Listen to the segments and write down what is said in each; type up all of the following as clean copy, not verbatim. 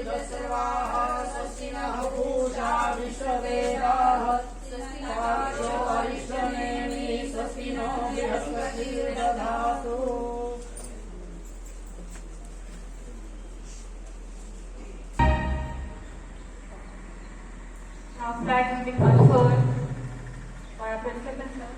सर्वाः स्वस्ति नः पूषा विश्ववेदाः स्वस्ति नः अरिष्टनेमिः स्वस्ति no बृहस्पतिर्दधातु। Now flag will be conferred by our principal sir.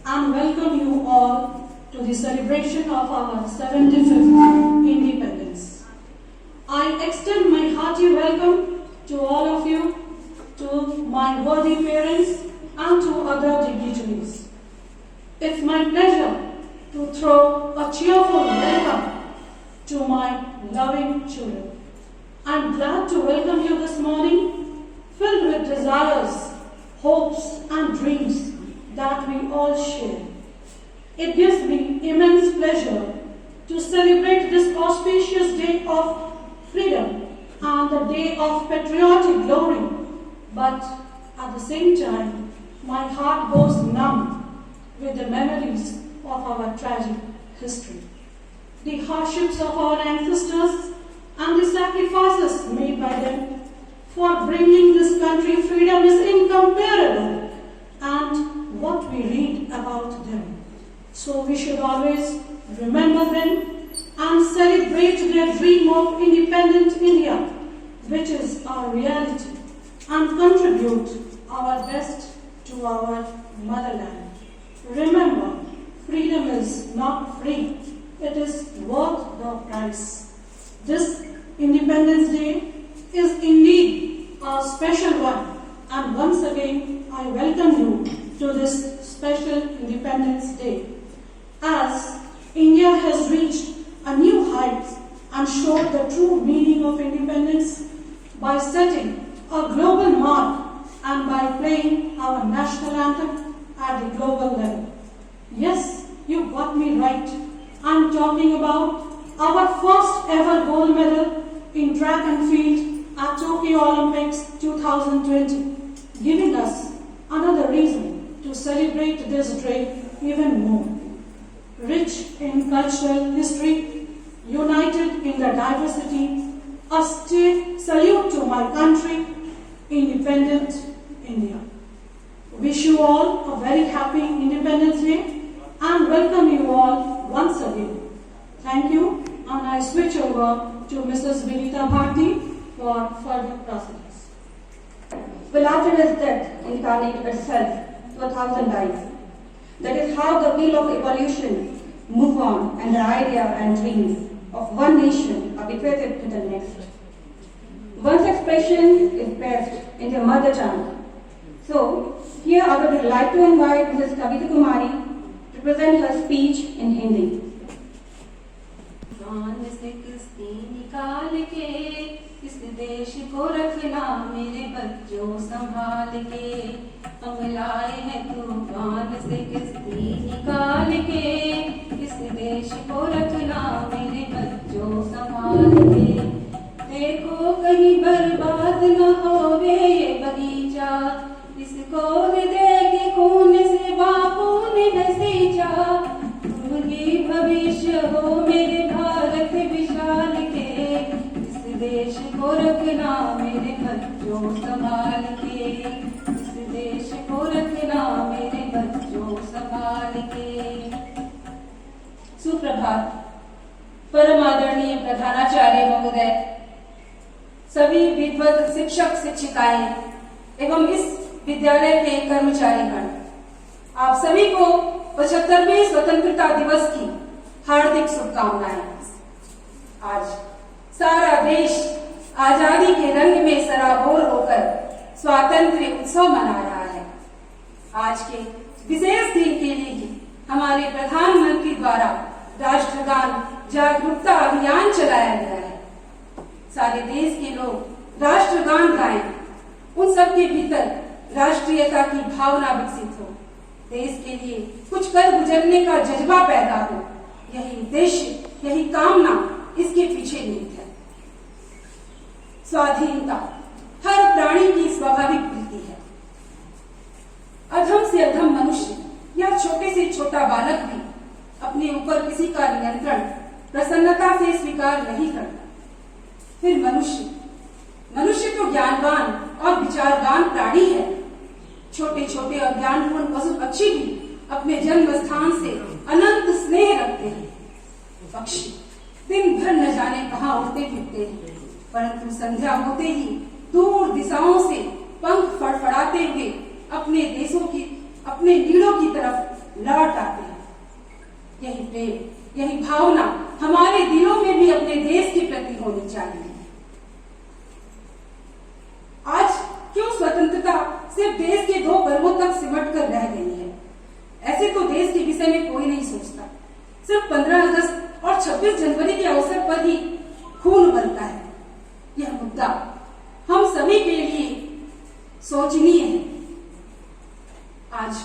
And welcome you all to the celebration of our 75th independence. I extend my hearty welcome to all of you, to my worthy parents and to other dignitaries. It's my pleasure to throw a cheerful welcome to my loving children. I'm glad to welcome you this morning, filled with desires, hopes and dreams that we all share. It gives me immense pleasure to celebrate this auspicious day of freedom and the day of patriotic glory, but at the same time, my heart goes numb with the memories of our tragic history. The hardships of our ancestors and the sacrifices made by them for bringing this country freedom is incomparable, and what we read about them. So we should always remember them and celebrate their dream of independent India, which is our reality, and contribute our best to our motherland. Remember, freedom is not free. It is worth the price. This Independence Day is indeed a special one, and once again I welcome you to this special Independence Day, as India has reached a new height and showed the true meaning of independence by setting a global mark and by playing our national anthem at the global level. Yes, you got me right. I'm talking about our first ever gold medal in track and field at Tokyo Olympics 2020, giving us another reason to celebrate this day even more. Rich in cultural history, united in the diversity, a state salute to my country, independent India. Wish you all a very happy Independence Day and welcome you all once again. Thank you, and I switch over to Mrs. Vinita Bharti for further proceedings. Well, after his death incarnated itself to 1,000 lives. That is how the wheel of evolution move on, and the idea and dreams of one nation are bequeathed to the next. One's expression is best in their mother tongue. So, here I would like to invite Mrs. Kavita Kumari to present her speech in Hindi. जान से किस्ती निकाल के इस देश को रखना मेरे बच्चों संभाल के, हम लाए हैं तूफान से किस्ती निकाल के इस देश को रखना मेरे बच्चों संभाल के। देखो कहीं बर्बाद न होवे ये बगीचा, इसको हृदय के खून से बापू ने सींचा। तुमकी भविष्य हो मेरे भारत विशाल के, इस देश को रखना मेरे बच्चों संभाल के, इस देश को रखना मेरे बच्चों संभाल के। सुप्रभात। परम आदरणीय प्रधानाचार्य महोदय, सभी विद्वत शिक्षक शिक्षिकाएं एवं इस विद्यालय के कर्मचारीगण, आप सभी को 75वें स्वतंत्रता दिवस की हार्दिक शुभकामनाएं। आज सारा देश आजादी के रंग में सराबोर होकर स्वातंत्र्य उत्सव मना रहा है। आज के विशेष दिन के लिए ही हमारे प्रधानमंत्री द्वारा राष्ट्रगान जागरूकता अभियान चलाया गया है। सारे देश के लोग राष्ट्रगान गाएं, उन सबके भीतर राष्ट्रीयता की भावना विकसित हो, देश के लिए कुछ कर गुजरने का जज्बा पैदा हो, यही उद्देश्य, यही कामना इसके पीछे निहित है। स्वाधीनता हर प्राणी की स्वाभाविक वृत्ति है। अधम से अधम मनुष्य या छोटे से छोटा बालक भी अपने ऊपर किसी का नियंत्रण प्रसन्नता से स्वीकार नहीं करता। फिर मनुष्य तो ज्ञानवान और विचारवान प्राणी है। छोटे छोटे और ज्ञानपूर्ण पशु पक्षी भी अपने जन्म स्थान से अनंत स्नेह रखते हैं। पक्षी दिन भर न जाने कहाँ उड़ते फिरते हैं, परंतु संध्या होते ही दूर दिशाओं से पंख फड़फड़ाते हुए अपने देशों की, अपने नीड़ों की तरफ लौट आते हैं। यही प्रेम, यही भावना हमारे दिलों में भी अपने देश के प्रति होनी चाहिए। आज क्यों स्वतंत्रता सिर्फ देश के 2 पर्वों तक सिमट कर रह गई है? ऐसे तो देश के विषय में कोई नहीं सोचता। सिर्फ 15 अगस्त और 26 जनवरी के अवसर पर ही खून उबलता है। यह मुद्दा हम सभी के लिए सोचनीय है। आज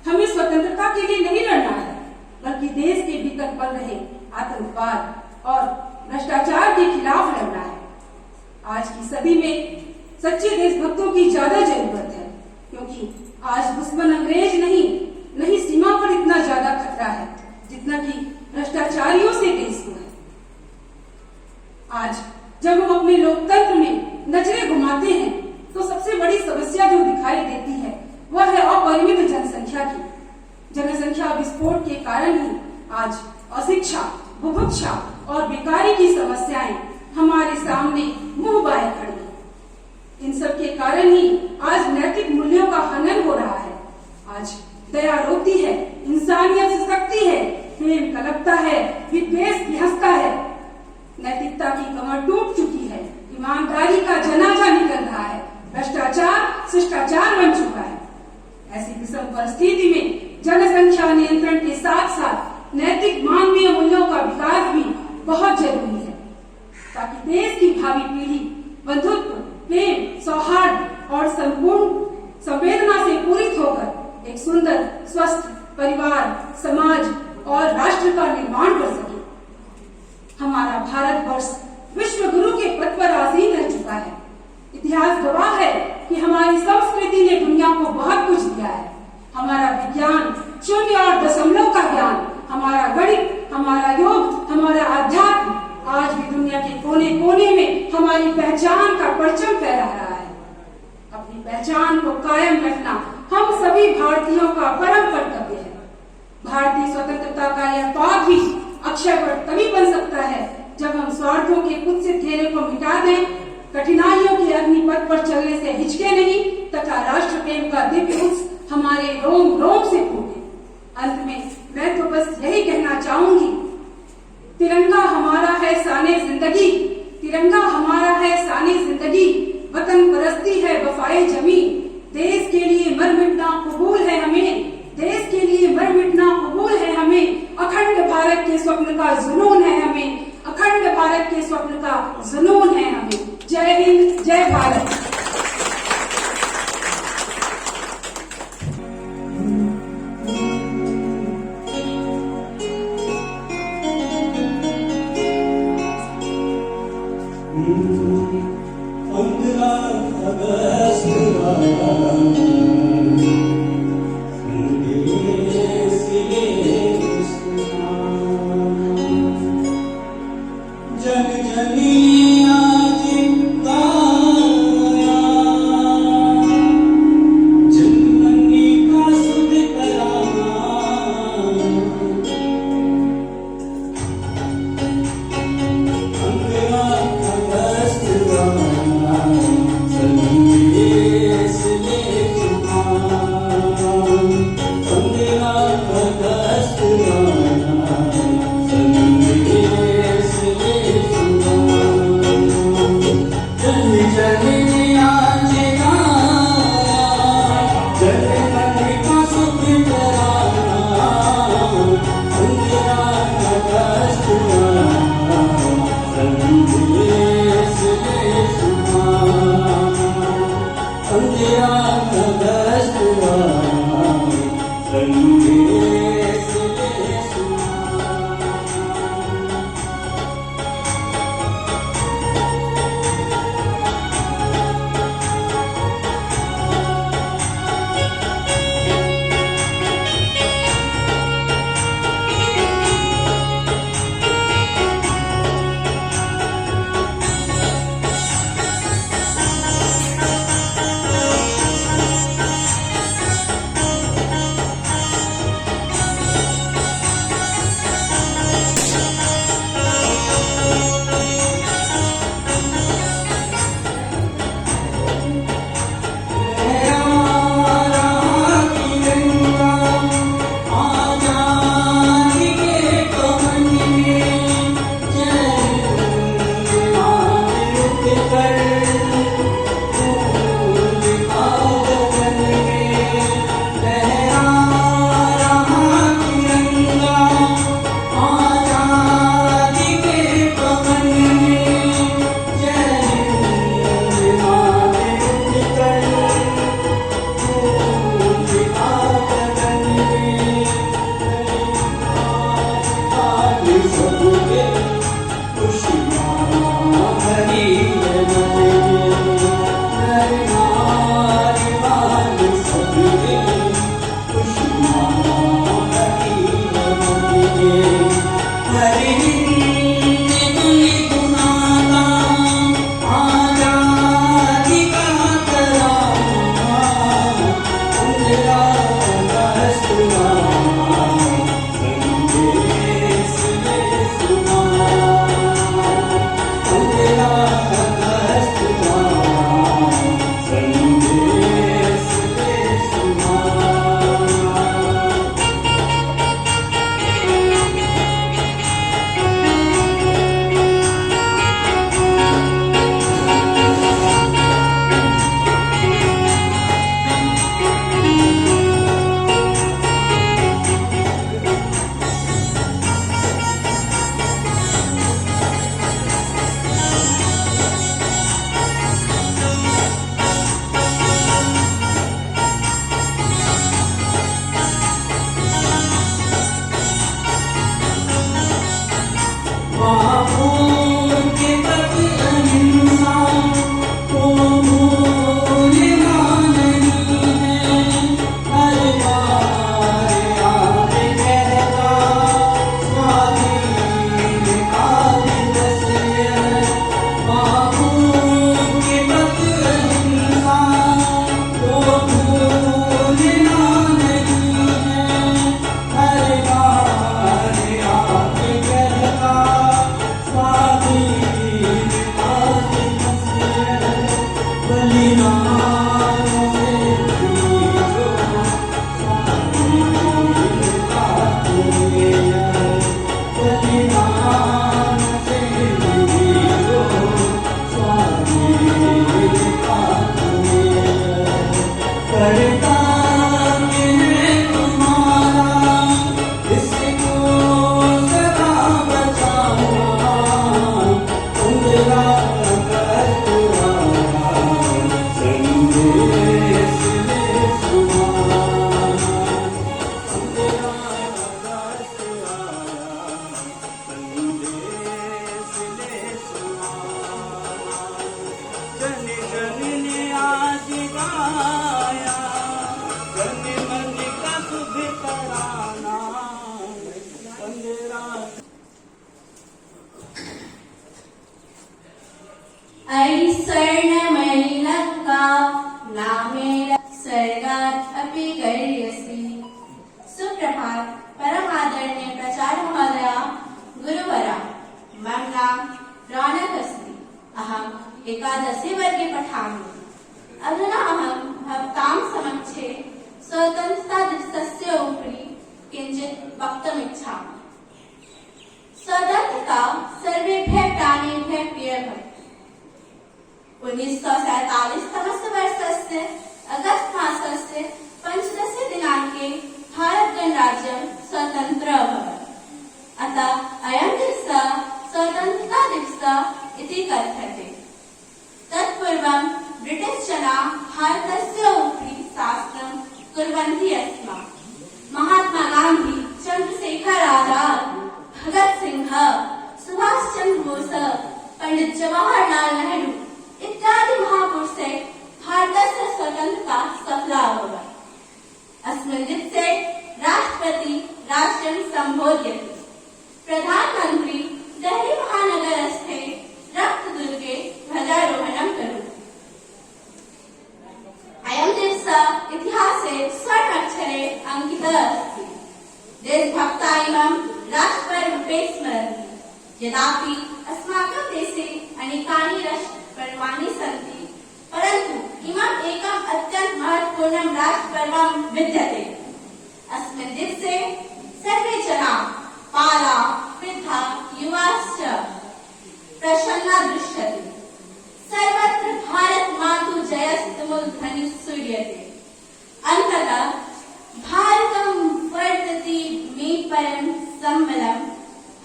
हमें स्वतंत्रता के लिए नहीं लड़ना है, बल्कि देश के भीतर पल रहे आतंकवाद और भ्रष्टाचार के खिलाफ लड़ना है। आज की सदी में सच्चे देशभक्तों की ज्यादा जरूरत है, क्योंकि आज दुश्मन अंग्रेज नहीं सीमा पर इतना ज्यादा खतरा है जितना कि भ्रष्टाचारियों से देश को है। आज जब हम अपने लोकतंत्र में नजरें घुमाते हैं तो सबसे बड़ी समस्या जो दिखाई देती है वह है अपरिमित जनसंख्या की। जनसंख्या विस्फोट के कारण ही आज अशिक्षा, बुभुक्षा और बेकारी की समस्याएं हमारे सामने मुंह बाए खड़ी हैं। इन सब के कारण ही आज नैतिक मूल्यों का हनन हो रहा है। आज दया रोती है, इंसानियत सशक्ति है, प्रेम कलपता है, विद्वेष भिहसता है। नैतिकता की कमर टूट चुकी है, ईमानदारी का जनाजा निकल रहा है, भ्रष्टाचार शिष्टाचार बन चुका है। ऐसी विषम परिस्थिति में जनसंख्या नियंत्रण के साथ साथ नैतिक मानवीय मूल्यों का विकास भी बहुत जरूरी है, ताकि देश की भावी पीढ़ी बंधुत्व, प्रेम, सौहार्द और संपूर्ण संवेदना से पूरित होकर एक सुंदर, स्वस्थ परिवार, समाज और राष्ट्र का निर्माण कर सके। हमारा भारतवर्ष विश्व गुरु के पद पर आसीन रह चुका है। इतिहास गवाह है कि हमारी संस्कृति ने दुनिया को बहुत कुछ दिया है। हमारा विज्ञान शून्य और दशमलव का ज्ञान, हमारा गणित, हमारा योग, हमारा अध्यात्म आज भी दुनिया के कोने कोने में हमारी पहचान का परचम फहरा रहा है। अपनी पहचान को कायम रखना हम सभी भारतीयों का परम कर्तव्य है। भारतीय स्वतंत्रता का यह पाप भी अक्षय वट तभी बन सकता है जब हम स्वार्थों के कुत्सित घेरे को मिटा दें, कठिनाइयों के अग्निपथ पर चलने से हिचके नहीं तथा राष्ट्र प्रेम का दिव्य उत्सव हमारे रोम रोम से फूटे। अंत में मैं तो बस यही कहना चाहूंगी, तिरंगा हमारा है शाने जिंदगी, तिरंगा हमारा है शाने जिंदगी, वतन परस्ती है वफाए जमी, देश के लिए मर मिटना कबूल है हमें, देश के लिए मर मिटना कबूल है हमें, अखंड भारत के स्वप्न का जुनून है हमें, अखंड भारत के स्वप्न का जुनून है हमें। जय हिंद, जय भारत। जय स्वर्णमयि लंका नामेन स्वर्गात् अपि गरीयसी। सुप्रभात परम आदरणीय प्राचार्य महोदया, गुरुवरा, मम नाम रौनक अस्ति। अहम् एकादशी वर्गे पठामि। अधुना अहं भवतां समक्षे स्वतन्त्रता दिवसस्य उपरि किञ्चित् वक्तुमिच्छामि। स्वतन्त्रता सर्वेभ्यः प्राणिभ्यः प्रिया भवति। 1947 तमस्य वर्षस्य अगस्त मासस्य 15 दिनाङ्के भारत गणराज्यं स्वतन्त्रः अभवत्। अतः अयं दिवसः स्वतन्त्रता दिवसः इति कथ्यते। तत्पूर्वं ब्रिटिश जनाः भारतस्य उपरि शासनं कुर्वन्ति स्म। महात्मा गान्धी, चन्द्रशेखर आजाद, भगत सिंह, सुभाष चंद्र बोस, पंडित जवाहरलाल नेहरू इत्यादि महापुरुषै भारतस्य स्वतन्त्रता सफला अभवत्। अस्मिन् दिवसे राष्ट्रपति राष्ट्रं सम्बोधयति। प्रधानमन्त्री देहली महानगरस्थे रक्तदुर्गे ध्वजारोहणं करोति। अयं दिवसः इतिहासे स्वर्णाक्षरे अंकितः अस्ति। देशभक्ताः इमं राष्ट्रपर्वरूपे स्मरन्ति। यद्यपि अस्माकं देशे अनेकानि राष्ट्रपर्वाणि सन्ति, परन्तु इमम् एकम् अत्यन्त महत्वपूर्णं राष्ट्रपर्वं विद्यते। अस्मिन् दिवसे सर्वे जनाः, बालाः, वृद्धाः, युवाश्च प्रसन्ना दृश्यते। सर्वत्र भारत मातु जयस्तुमुध्वनिः श्रूयते। अन्ततः भारतं वर्तते मे परं सम्बलं,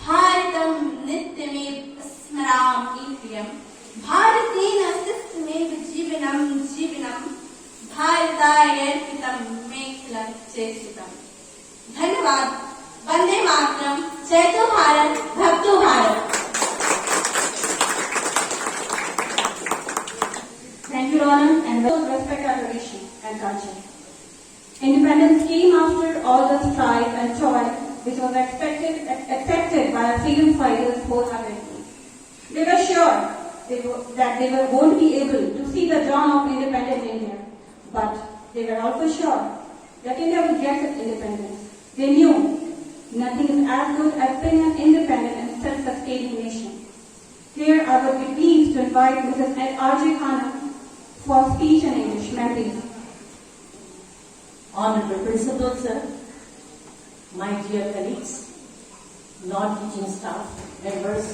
भारतं नित्यमेव स्मरामि प्रियं, भारतेन शिष्टमेव जीवनं जीवनं, भारताय अर्पितं मेखलं चेष्टितम्। धन्यवाद। वंदे मातरम। जयतु भारत, भवतु Bharat. Thank you, Ronan, and well respect our tradition and culture. Independence came after all the strife and toil which was accepted by our freedom fighters wholeheartedly. They were sure that they were going to be able to see the dawn of independent India, but they were also sure that India would get its independence. They knew nothing is as good as being an independent and self-sustaining nation. Here I would be pleased to invite Mrs. R.J. Khanna for speech in English. Ma'am, please. Honorable Principal Sir, my dear colleagues, non-teaching staff, members,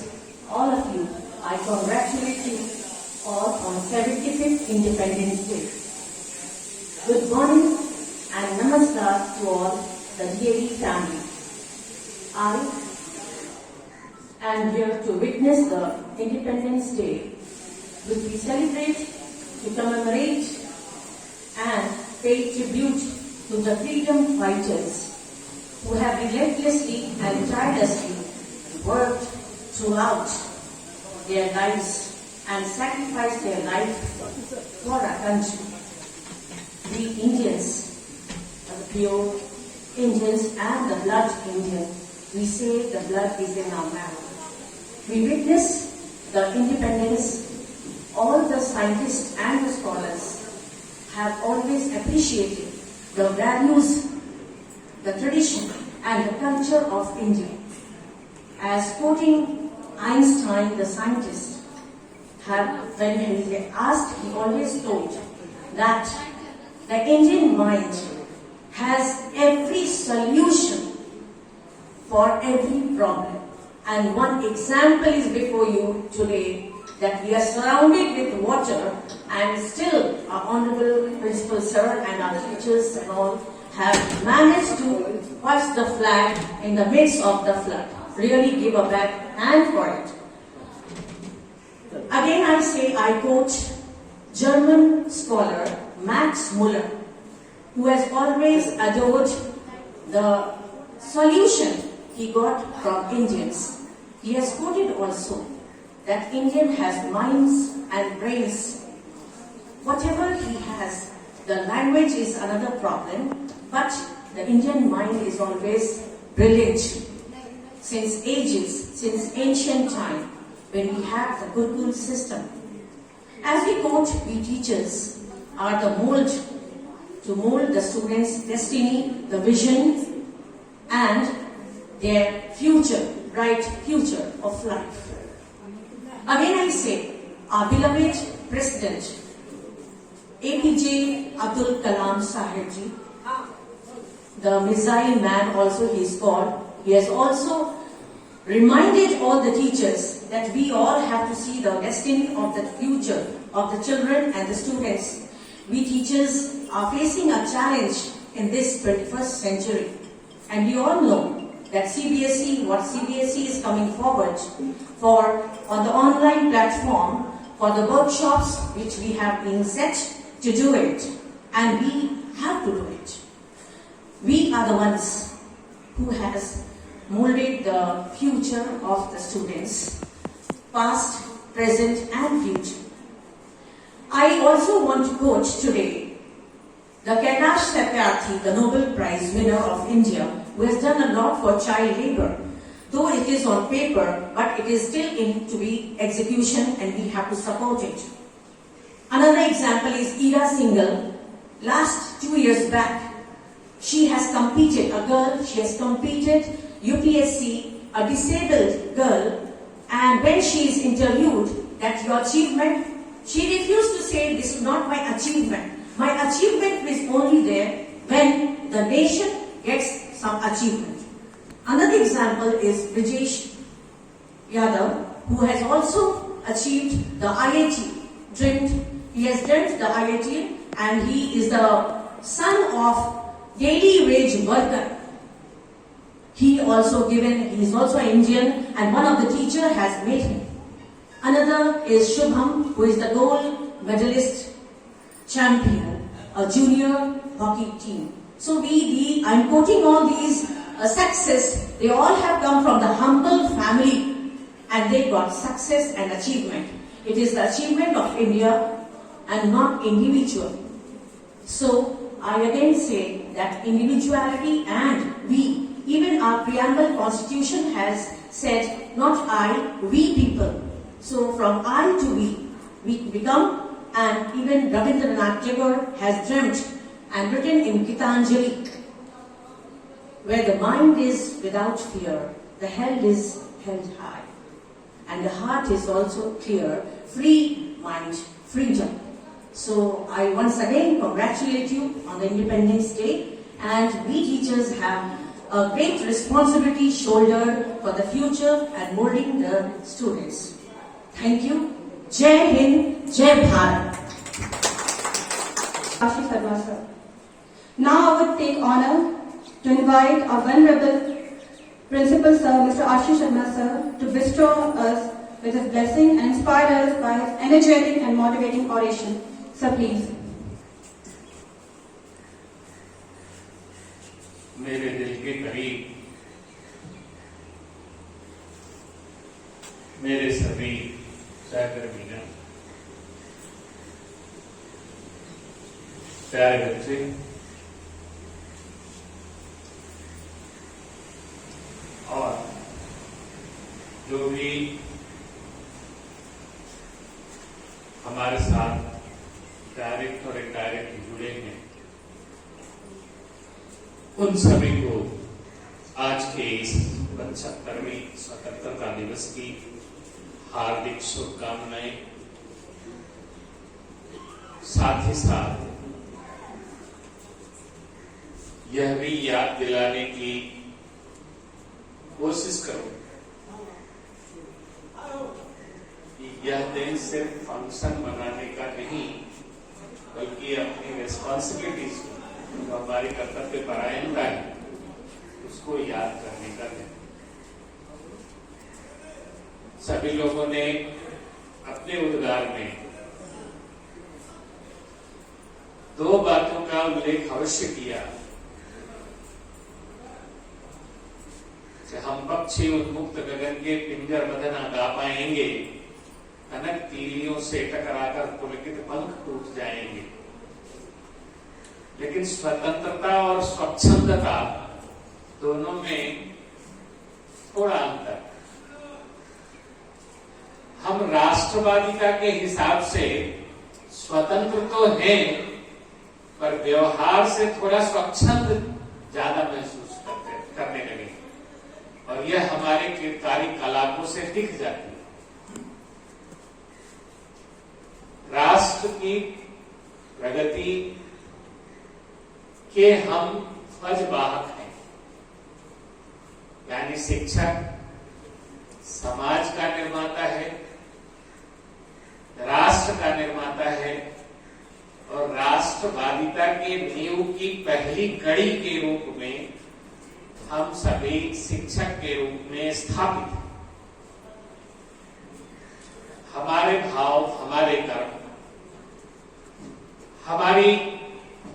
all of you, I congratulate you all on 75th Independence Day. Good morning and namaskar to all the DAV family. I am here to witness the Independence Day, which we celebrate to commemorate and pay tribute to the freedom fighters who have relentlessly and tirelessly worked throughout their lives and sacrificed their life for our country. We Indians, the pure Indians and the blood Indian, we say the blood is in our marrow. We witness the independence. All the scientists and the scholars have always appreciated the values, the tradition and the culture of India. As quoting Einstein, the scientist, when he was asked, he always told that the Indian mind has every solution for every problem. And one example is before you today, that we are surrounded with water and still our Honorable Principal Sir and our teachers and all have managed to hoist the flag in the midst of the flood. Really give a back hand for it. Again I say, I quote German scholar Max Muller, who has always adored the solution he got from Indians. He has quoted also that Indian has minds and brains. Whatever he has, the language is another problem, but the Indian mind is always brilliant. Since ages, since ancient time, when we have the Gurukul system, As we quote, we teachers are the mold to mold the students' destiny, the vision, and their future, bright future of life. Again I say, our beloved President, APJ Abdul Kalam Sahib ji, the missile man also he is called, he has also reminded all the teachers that we all have to see the destiny of the future of the children and the students. We teachers are facing a challenge in this 21st century. And we all know that what CBSE is coming forward for on the online platform for the workshops which we have been set to do it. And we have to do it. We are the ones who has molded the future of the students, past, present and future. I also want to quote today the Kailash Satyarthi, the Nobel Prize winner of India, who has done a lot for child labor. Though it is on paper, but it is still in to be execution and we have to support it. Another example is Ira Singhal. Last 2 years back, she has competed UPSC, a disabled girl, and when she is interviewed that your achievement, she refused to say this is not my achievement. My achievement is only there when the nation gets some achievement. Another example is Brijesh Yadav, who has also achieved the IIT, he has dreamt the IIT, and he is the son of daily wage worker. He is also an Indian, and one of the teacher has made him. Another is Shubham, who is the gold medalist champion, a junior hockey team. So I'm quoting all these success. They all have come from the humble family, and they got success and achievement. It is the achievement of India and not individual. So I again say that individuality and we, even our preamble constitution has said, not I, we people. So from I to we become, and even Rabindranath Tagore has dreamt and written in Gitanjali, where the mind is without fear, the head is held high, and the heart is also clear, free mind, freedom. So I once again congratulate you on the Independence Day, and we teachers have a great responsibility shouldered for the future and molding the students. Thank you. Jai Hind, Jai Bharat. Ashish Sharma sir. Now I would take honor to invite our venerable Principal Sir, Mr. Ashish Sharma sir, to bestow us with his blessing and inspire us by his energetic and motivating oration. Sir, please. मेरे दिल के करीब मेरे सभी सहकर्मीगण, प्यारे बच्चे, और जो भी हमारे साथ डायरेक्ट और इनडायरेक्ट जुड़े हैं, उन सभी को आज के इस 75वें स्वतंत्रता दिवस की हार्दिक शुभकामनाएं। साथ ही साथ यह भी याद दिलाने की कोशिश करो कि यह दिन सिर्फ फंक्शन मनाने का नहीं, बल्कि अपनी रिस्पॉन्सिबिलिटीज, जो हमारी कर्तव्य परायणता है, उसको याद करने का दिन। सभी लोगों ने अपने उद्गार में दो बातों का उल्लेख अवश्य किया कि हम पक्षी उन्मुक्त गगन के पिंजर बदन गा पाएंगे, कनक तीलियों से टकराकर पुलकित पंख टूट जाएंगे, लेकिन स्वतंत्रता और स्वच्छंदता दोनों में थोड़ा अंतर। हम राष्ट्रवादिता के हिसाब से स्वतंत्र तो हैं, पर व्यवहार से थोड़ा स्वच्छंद ज्यादा महसूस करने लगे, और यह हमारे कार्यकलापों से दिख जाती है। राष्ट्र की प्रगति के हम ध्वजवाहक हैं, यानी शिक्षक समाज का निर्माता है, राष्ट्र का निर्माता है, और राष्ट्रवादिता के नींव की पहली कड़ी के रूप में हम सभी शिक्षक के रूप में स्थापित हैं। हमारे भाव, हमारे कर्म, हमारी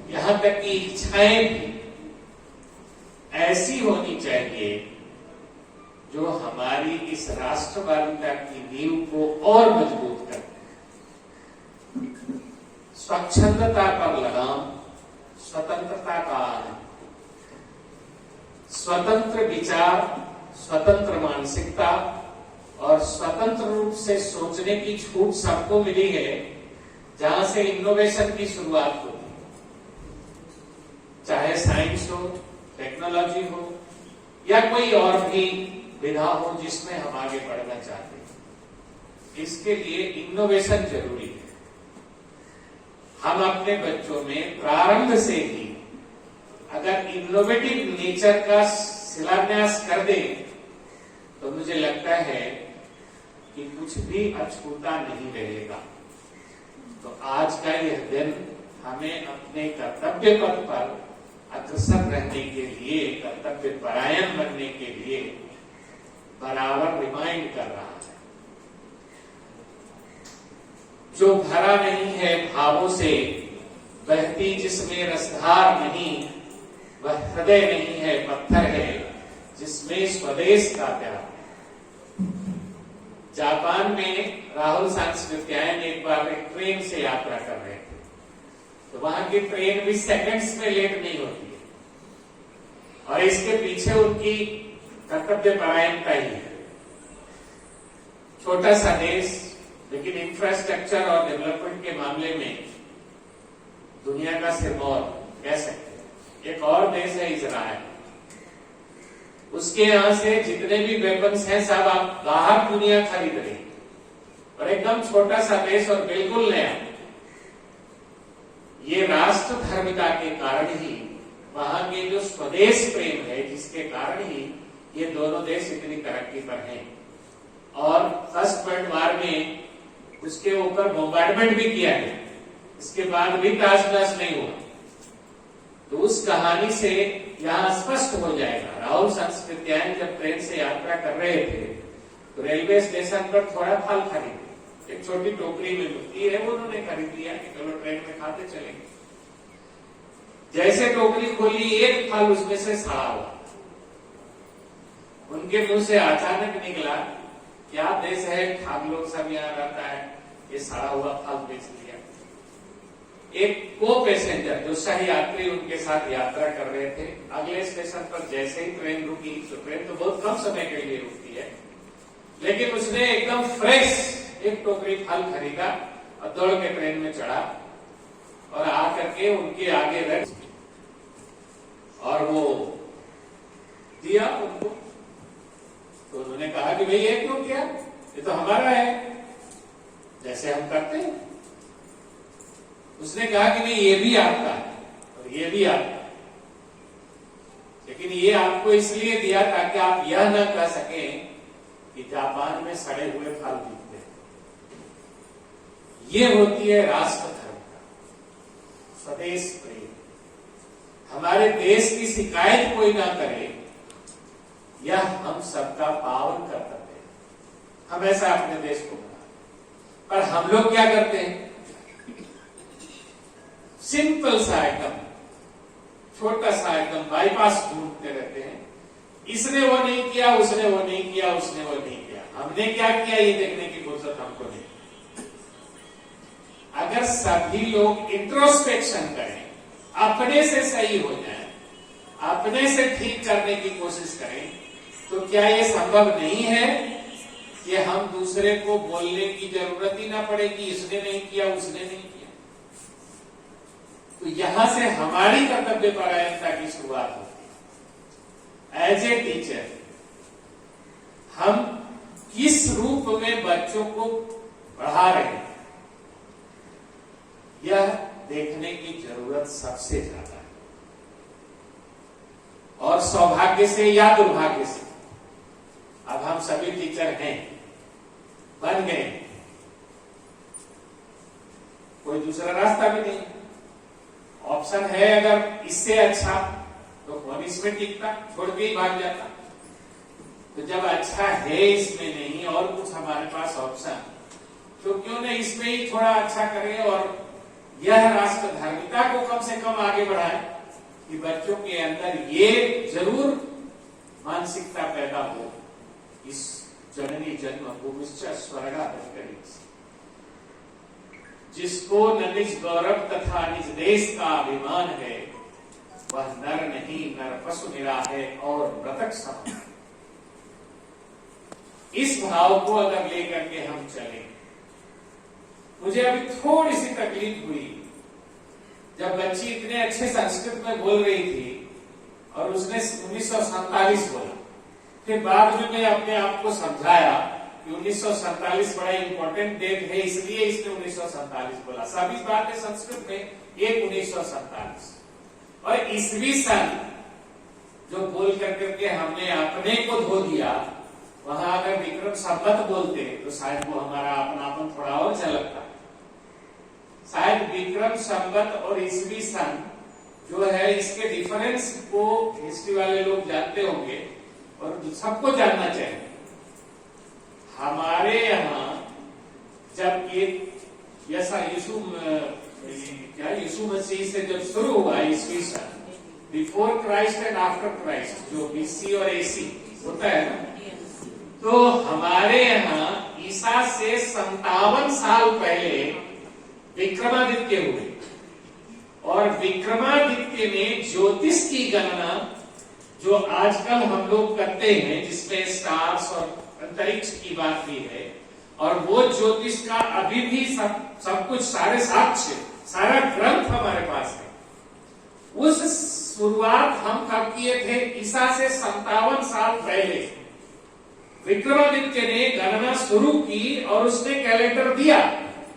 यहां तक की इच्छाएं भी ऐसी होनी चाहिए जो हमारी इस राष्ट्रवादिता की नींव को और मजबूत करते हैं। स्वच्छंदता पर लगाम, स्वतंत्रता का आनंद, स्वतंत्र विचार, स्वतंत्र मानसिकता और स्वतंत्र रूप से सोचने की छूट सबको मिली है, जहां से इनोवेशन की शुरुआत होती है। चाहे साइंस हो, टेक्नोलॉजी हो, या कोई और भी विधा हो जिसमें हम आगे बढ़ना चाहते हैं, इसके लिए इनोवेशन जरूरी है। हम अपने बच्चों में प्रारंभ से ही अगर इनोवेटिव नेचर का शिलान्यास कर दें, तो मुझे लगता है कि कुछ भी अछूता नहीं रहेगा। तो आज का यह दिन हमें अपने कर्तव्य पथ पर अग्रसर रहने के लिए, कर्तव्य परायण बनने के लिए बराबर रिमाइंड कर रहा है। जो भरा नहीं है भावों से, बहती जिसमें रसधार नहीं, वह हृदय नहीं है, पत्थर है जिसमें स्वदेश का प्यार। जापान में राहुल सांस्कृत्यायन एक बार एक ट्रेन से यात्रा कर रहे थे, तो वहां की ट्रेन भी सेकंड्स में लेट नहीं होती है, और इसके पीछे उनकी कर्तव्य परायणता ही है। छोटा सा देश, लेकिन इंफ्रास्ट्रक्चर और डेवलपमेंट के मामले में दुनिया का सिरमौर कह सकते हैं। एक और देश है इजराइल, उसके यहां से जितने भी वेपन्स हैं सब आप बाहर दुनिया खरीद रही, और एकदम छोटा सा देश और बिल्कुल नया। ये राष्ट्र धर्मिता के कारण ही, वहां के जो स्वदेश प्रेम है, जिसके कारण ही ये दोनों देश इतनी तरक्की पर हैं। और फर्स्ट वर्ल्ड वॉर में उसके ऊपर बॉम्बार्डमेंट भी किया गया, इसके बाद भी ताशनश नहीं हुआ। तो उस कहानी से यहां स्पष्ट हो जाएगा। राहुल सांस्कृत्यायन जब ट्रेन से यात्रा कर रहे थे, तो रेलवे स्टेशन पर थोड़ा फल खरीदे, एक छोटी टोकरी में मिलती है, वो उन्होंने खरीद लिया कि चलो ट्रेन में खाते चलेंगे। जैसे टोकरी खोली, एक फल उसमें से सड़ा हुआ। उनके मुंह से अचानक निकला, क्या देश है, हम लोग सब यहाँ रहता है, ये सड़ा हुआ फल बेच लिया। एक को पैसेंजर जो सह यात्री उनके साथ यात्रा कर रहे थे, अगले स्टेशन पर जैसे ही ट्रेन रुकी, तो ट्रेन तो बहुत कम समय के लिए रुकती है, लेकिन उसने एकदम फ्रेश एक टोकरी फल खरीदा और दौड़ के ट्रेन में चढ़ा और आकर के उनके आगे रख, और वो दिया उनको। तो उन्होंने कहा कि भाई ये क्यों किया, ये तो हमारा है, जैसे हम करते हैं। उसने कहा कि नहीं, ये भी आपका है और ये भी आपका है, लेकिन ये आपको इसलिए दिया ताकि आप यह न कह सकें कि जापान में सड़े हुए फल बिकते हैं। ये होती है राष्ट्र धर्म, स्वदेश प्रेम। हमारे देश की शिकायत कोई ना करे, यह हम सबका पावन कर्तव्य है। हम ऐसा अपने देश को बना, पर हम लोग क्या करते हैं, सिंपल सा एकदम छोटा सा एकदम बाईपास ढूंढते रहते हैं। इसने वो नहीं किया, उसने वो नहीं किया, उसने वो नहीं किया, हमने क्या किया ये देखने की फुर्सत हमको नहीं। अगर सभी लोग इंट्रोस्पेक्शन करें, अपने से सही हो जाए, अपने से ठीक करने की कोशिश करें, तो क्या ये संभव नहीं है कि हम दूसरे को बोलने की जरूरत ही ना पड़े कि इसने नहीं किया, उसने नहीं किया। तो यहां से हमारी कर्तव्य परायणता की शुरुआत होती है। एज ए टीचर हम किस रूप में बच्चों को पढ़ा रहे हैं, यह देखने की जरूरत सबसे ज्यादा है। और सौभाग्य से या दुर्भाग्य से अब हम सभी टीचर हैं, बन गए, कोई दूसरा रास्ता भी नहीं, ऑप्शन है अगर इससे अच्छा तो कौन इसमें टिकता, छोड़ के ही भाग जाता। तो जब अच्छा है इसमें नहीं और कुछ हमारे पास ऑप्शन, तो क्यों न इसमें ही थोड़ा अच्छा करें और यह राष्ट्र धार्मिकता को कम से कम आगे बढ़ाए कि बच्चों के अंदर ये जरूर मानसिकता पैदा हो, इस जननी जन्मभूमिश्च स्वर्गादपि, जिसको न निज गौरव तथा निज देश का अभिमान है, वह नर नहीं नर पशु निरा है और मृतक समान। इस भाव को अगर लेकर के हम चले, मुझे अभी थोड़ी सी तकलीफ हुई जब बच्ची इतने अच्छे संस्कृत में बोल रही थी और उसने 1947 बोला। फिर बाद में मैं अपने आप को समझाया कि 1947 बड़ा इंपॉर्टेंट डेट है, इसलिए इसने 1947 बोला। सभी बातें संस्कृत में एक 1947 और ईस्वी सन जो बोल करके हमने अपने को धो दिया, वहां अगर विक्रम संवत बोलते तो शायद वो हमारा अपनापन थोड़ा और झलकता। शायद विक्रम संवत और ईस्वी सन जो है, इसके डिफरेंस को हिस्ट्री वाले लोग जानते होंगे और सबको जानना चाहिए। हमारे यहाँ जब ये यीशु मसीह से जब शुरू हुआ ईस्वी सन, before Christ and after Christ, जो बीसी और एसी होता है ना, तो हमारे यहाँ ईसा से 57 साल पहले विक्रमादित्य हुए और विक्रमादित्य ने ज्योतिष की गणना जो आजकल हम लोग करते हैं, जिसमें स्टार्स और अंतरिक्ष की बात भी है, और वो ज्योतिष का अभी भी सब कुछ सारे साक्ष्य, सारा ग्रंथ हमारे पास है। उस शुरुआत हम कब किए थे? ईसा से 57 साल पहले विक्रमादित्य ने गणना शुरू की और उसने कैलेंडर दिया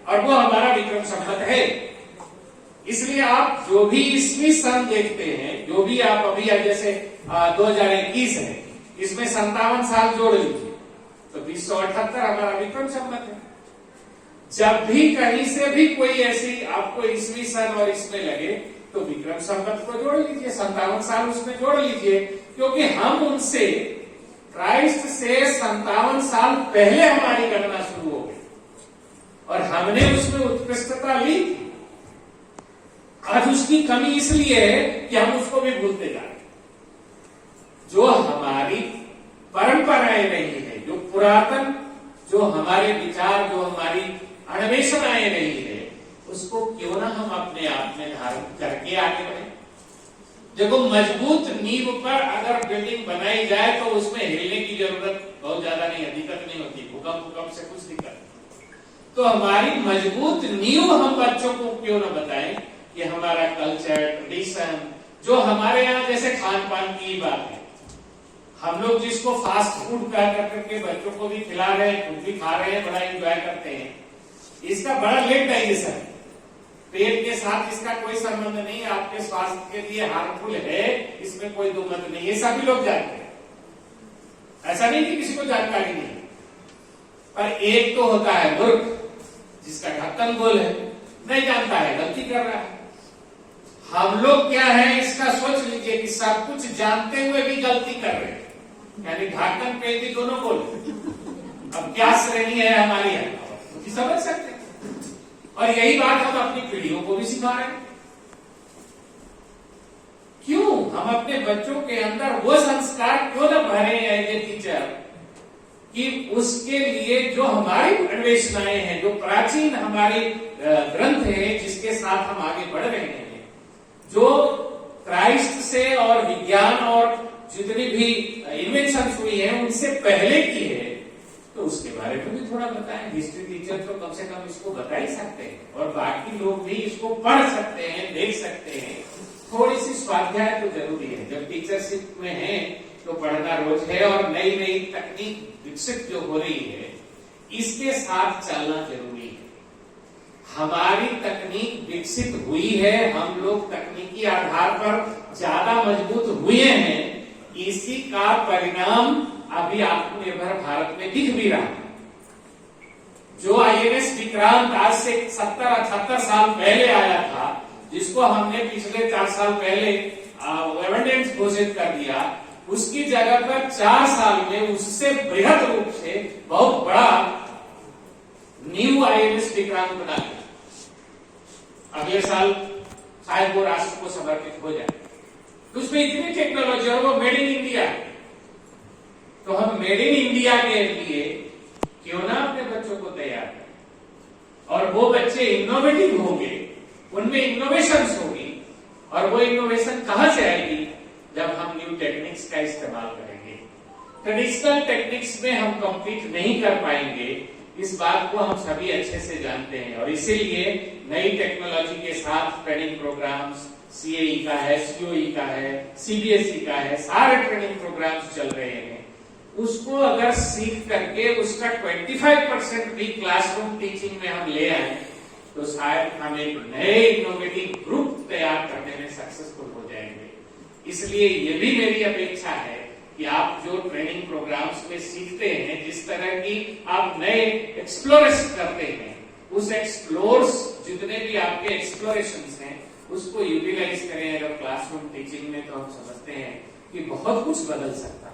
और वो हमारा विक्रम संवत है। इसलिए आप जो भी ईस्वी सन देखते हैं, जो भी आप अभी जैसे 2021 है, इसमें 57 साल जोड़ लीजिए तो 2078 हमारा विक्रम संवत है। जब भी कहीं से भी कोई ऐसी आपको ईस्वी सन और इसमें लगे तो विक्रम संवत को जोड़ लीजिए, 57 साल उसमें जोड़ लीजिए, क्योंकि हम उनसे क्राइस्ट से 57 साल पहले हमारी गणना शुरू हो गई और हमने उसमें उत्कृष्टता ली। आज उसकी कमी इसलिए है कि हम उसको भी भूलते जा रहे हैं। जो हमारी परंपराएं रही है, जो पुरातन, जो हमारे विचार, जो हमारी अन्वेषणाएं रही है, उसको क्यों ना हम अपने आप में धारण करके आगे बढ़े। देखो, मजबूत नींव पर अगर बिल्डिंग बनाई जाए तो उसमें हिलने की जरूरत बहुत ज्यादा नहीं है, दिक्कत नहीं होती, भूकंप से कुछ दिक्कत नहीं। तो हमारी मजबूत नींव हम बच्चों को क्यों ना बताएं कि हमारा कल्चर, ट्रेडिशन, जो हमारे यहाँ जैसे खान पान की बात है, हम लोग जिसको फास्ट फूड कह करके बच्चों को भी खिला रहे हैं, खुद भी खा रहे हैं, बड़ा एंजॉय करते हैं, इसका बड़ा लेट डाइजेशन है। पेट के साथ इसका कोई संबंध नहीं है, आपके स्वास्थ्य के लिए हार्मफुल है, इसमें कोई दो मत नहीं, ये सभी लोग जानते हैं। ऐसा नहीं कि किसी को जानकारी नहीं, पर एक तो होता है मूर्ख, जिसका ढक्कन गोल है, नहीं जानता है, गलती कर रहा है। हम लोग क्या है, इसका सोच लीजिए कि सब कुछ जानते हुए भी गलती कर रहे हैं, यानी ढक्कन पे भी दोनों गोल। अब क्या श्रेणी है हमारी है, समझ सकते हैं। और यही बात हम अपनी पीढ़ियों को भी सिखा रहे हैं। क्यों हम अपने बच्चों के अंदर वो संस्कार क्यों न भरे एज ए टीचर कि उसके लिए जो हमारी अन्वेषणाएं हैं, जो प्राचीन हमारे ग्रंथ हैं, जिसके साथ हम आगे बढ़ रहे हैं, जो क्राइस्ट से और विज्ञान और जितनी भी इन्वेंशन हुई है उनसे पहले की है, तो तो उसके बारे में भी थोड़ा बताएं। हिस्ट्री टीचर तो कम से कम इसको बता ही सकते हैं और बाकी लोग भी इसको पढ़ सकते हैं, देख सकते हैं। थोड़ी सी स्वाध्याय तो जरूरी है। जब टीचरशिप में है तो पढ़ना रोज है और नई नई तकनीक विकसित जो हो रही है इसके साथ चलना जरूरी है। हमारी तकनीक विकसित हुई है, हम लोग तकनीकी आधार पर ज्यादा मजबूत हुए हैं, इसी का परिणाम अभी आत्मनिर्भर भारत में दिख भी रहा है। जो INS विक्रांत आज से 70-78 साल पहले आया था, जिसको हमने पिछले 4 साल पहले एविडेंस घोषित कर दिया, उसकी जगह पर 4 साल में उससे बृहद रूप से बहुत बड़ा न्यू INS विक्रांत बना दिया। अगले साल शायद वो राष्ट्र को समर्पित हो जाए। तो उसमें इतनी टेक्नोलॉजी और वो मेड इन इंडिया। तो हम मेड इन इंडिया के लिए क्यों ना अपने बच्चों को तैयार करें, और वो बच्चे इनोवेटिव होंगे, उनमें इनोवेशंस होगी, और वो इनोवेशन कहां से आएगी? जब हम न्यू टेक्निक्स का इस्तेमाल करेंगे। ट्रेडिशनल टेक्निक्स में हम कम्पीट नहीं कर पाएंगे, इस बात को हम सभी अच्छे से जानते हैं। और इसीलिए नई टेक्नोलॉजी के साथ ट्रेनिंग प्रोग्राम्स CAE का है, COE का है, CBSE का है, सारे ट्रेनिंग प्रोग्राम्स चल रहे हैं। उसको अगर सीख करके उसका 25% भी क्लासरूम टीचिंग में हम ले आए तो शायद हम एक नए इनोवेटिव ग्रुप तैयार करने में सक्सेसफुल हो जाएंगे। इसलिए ये भी मेरी अपेक्षा है कि आप जो ट्रेनिंग प्रोग्राम्स में सीखते हैं, जिस तरह की आप नए एक्सप्लोरेशन करते हैं, उस एक्सप्लोर्स जितने भी आपके एक्सप्लोरेशंस हैं उसको यूटिलाइज करें अगर क्लासरूम टीचिंग में, तो हम समझते हैं कि बहुत कुछ बदल सकता है।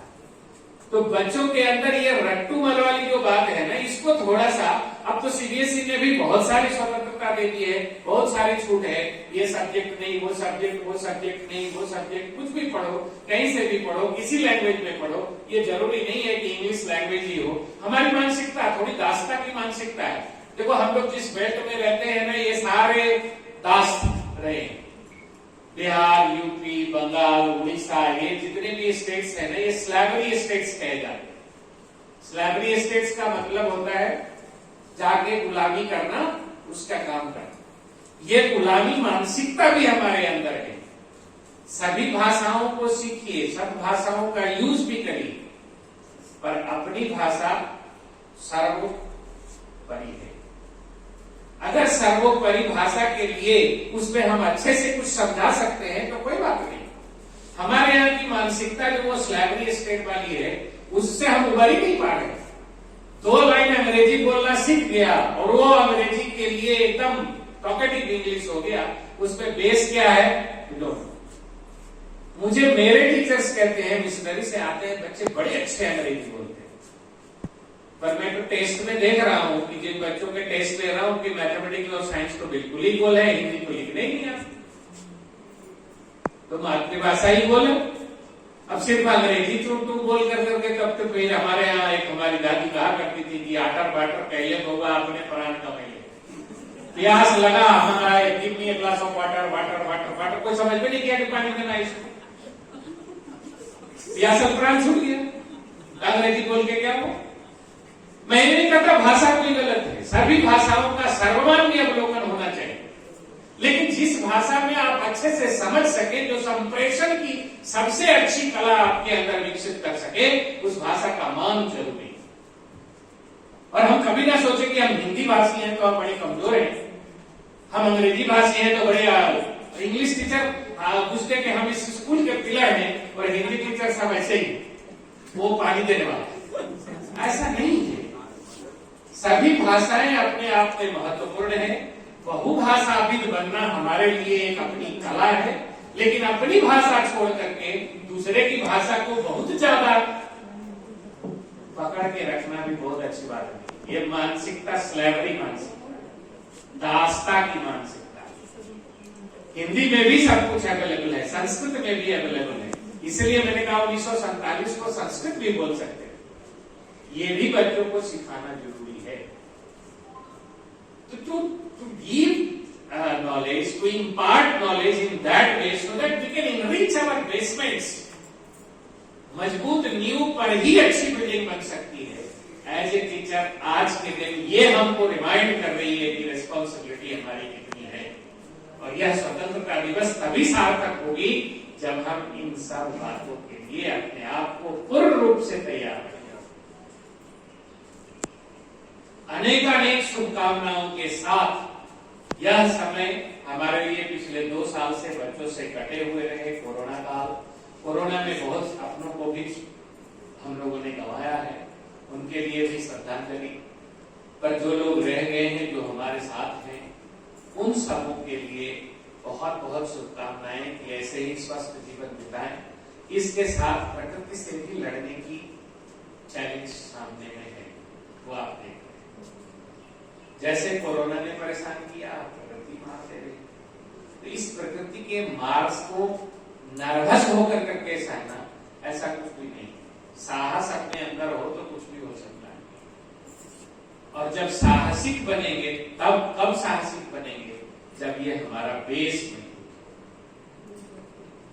तो बच्चों के अंदर ये रट्टूमल वाली जो बात है ना, इसको थोड़ा सा, अब तो CBSE ने भी बहुत सारी स्वतंत्रता दे दी है, बहुत सारी छूट है, ये सब्जेक्ट नहीं, वो सब्जेक्ट, वो सब्जेक्ट नहीं, वो सब्जेक्ट, कुछ भी पढ़ो, कहीं से भी पढ़ो, किसी लैंग्वेज में पढ़ो, ये जरूरी नहीं है कि इंग्लिश लैंग्वेज ही हो। हमारी मानसिकता थोड़ी दास्ता की मानसिकता है। देखो हम लोग जिस बेल्ट में रहते हैं ना, ये सारे दास्त रहे, बिहार, यूपी, बंगाल, उड़ीसा, ये जितने भी स्टेट्स है ना, ये स्लैवरी स्टेट्स कहे जाते हैं। स्लैवरी स्टेट्स का मतलब होता है जाके गुलामी करना, उसका काम करना। ये गुलामी मानसिकता भी हमारे अंदर है। सभी भाषाओं को सीखिए, सब भाषाओं का यूज भी करिए, पर अपनी भाषा सर्वोपरि है। अगर सर्वोपरि भाषा के लिए उसमें हम अच्छे से कुछ समझा सकते हैं तो कोई बात नहीं। हमारे यहाँ की मानसिकता जो वो स्लैवरी स्टेट वाली है, उससे हम उबर ही नहीं पा रहे। 2 लाइन अंग्रेजी बोलना सीख गया और वो अंग्रेजी के लिए एकदम टॉकेटिव इंग्लिश हो गया, उसमें बेस क्या है? मुझे मेरे टीचर्स कहते हैं, मिशनरी से आते हैं बच्चे, बड़े अच्छे अंग्रेजी बोलते हैं, पर मैं तो टेस्ट में देख रहा हूं कि जिन बच्चों के टेस्ट ले रहा हूं उनकी मैथमेटिक्स और साइंस तो बिल्कुल ही गोल है, हिंदी को लिखने ही नहीं आता। तो मातृभाषा ही बोले, अब सिर्फ अंग्रेजी टू बोल कर करके, तब तो फिर हमारे यहाँ एक हमारी दादी कहा करती थी कि आटर बाटर पहले होगा अपने प्राण का पहले, प्यास लगा हमारा, give me a glass of water, water water water, कोई समझ में नहीं किया कि पानी देना इसको, प्यासा प्राण छूट गया। अंग्रेजी बोल के क्या हो? मैं नहीं कहता भाषा कोई गलत है, सभी भाषाओं का सर्वमान्य अवलोकन होना चाहिए, लेकिन जिस भाषा में आप अच्छे से समझ सके, जो संप्रेषण की सबसे अच्छी कला आपके अंदर विकसित कर सके, उस भाषा का मान जरूरी है। और हम कभी ना सोचे कि हम हिंदी भाषी हैं तो हम बड़े कमजोर हैं, हम अंग्रेजी भाषी हैं तो बड़े, इंग्लिश टीचर पूछते कि हम इस स्कूल के पिलर हैं और हिंदी टीचर सब ऐसे ही वो पानी देने वाले। ऐसा नहीं है, सभी भाषाएं अपने आप में महत्वपूर्ण है। बहुभाषाविद बनना हमारे लिए एक अपनी कला है, लेकिन अपनी भाषा छोड़ करके दूसरे की भाषा को बहुत ज्यादा पकड़ के रखना भी बहुत अच्छी बात है। ये मानसिकता स्लैवरी मानसिकता, दास्ता की मानसिकता। हिंदी में भी सब कुछ अवेलेबल है, संस्कृत में भी अवेलेबल है, इसलिए मैंने कहा 1947 को संस्कृत भी बोल सकते हैं। ये भी बच्चों को सिखाना जरूरी है। तो to give knowledge, to impart knowledge in that way so that we can enrich our basements. मजबूत नींव पर ही अच्छी बिल्डिंग बन सकती है। एज ए टीचर टीचर आज के दिन ये हमको रिमाइंड कर रही है कि रिस्पॉन्सिबिलिटी हमारी कितनी है। और यह स्वतंत्रता दिवस तभी सार्थक होगी जब हम इन सब बातों के लिए अपने आप को पूर्ण रूप से तैयार करें। अनेकानेक शुभकामनाओं के साथ यह समय हमारे लिए पिछले 2 साल से बच्चों से कटे हुए रहे। कोरोना काल, कोरोना में बहुत अपनों को भी हम लोगों ने गंवाया है, उनके लिए भी श्रद्धांजलि। पर जो लोग रह गए हैं, जो हमारे साथ हैं, उन सबों के लिए बहुत बहुत शुभकामनाएं कि ऐसे ही स्वस्थ जीवन बिताएं। इसके साथ प्रकृति से भी लड़ने की चैलेंज सामने में है, वो आप देख रहे हैं। जैसे कोरोना ने परेशान किया, प्रकृति मार दे रही। तो इस प्रकृति के मार को नर्वस होकर करके सहना, ऐसा कुछ भी नहीं। साहस अपने अंदर हो तो कुछ भी हो सकता है। और जब साहसिक बनेंगे, तब कब साहसिक बनेंगे? जब ये हमारा बेस में,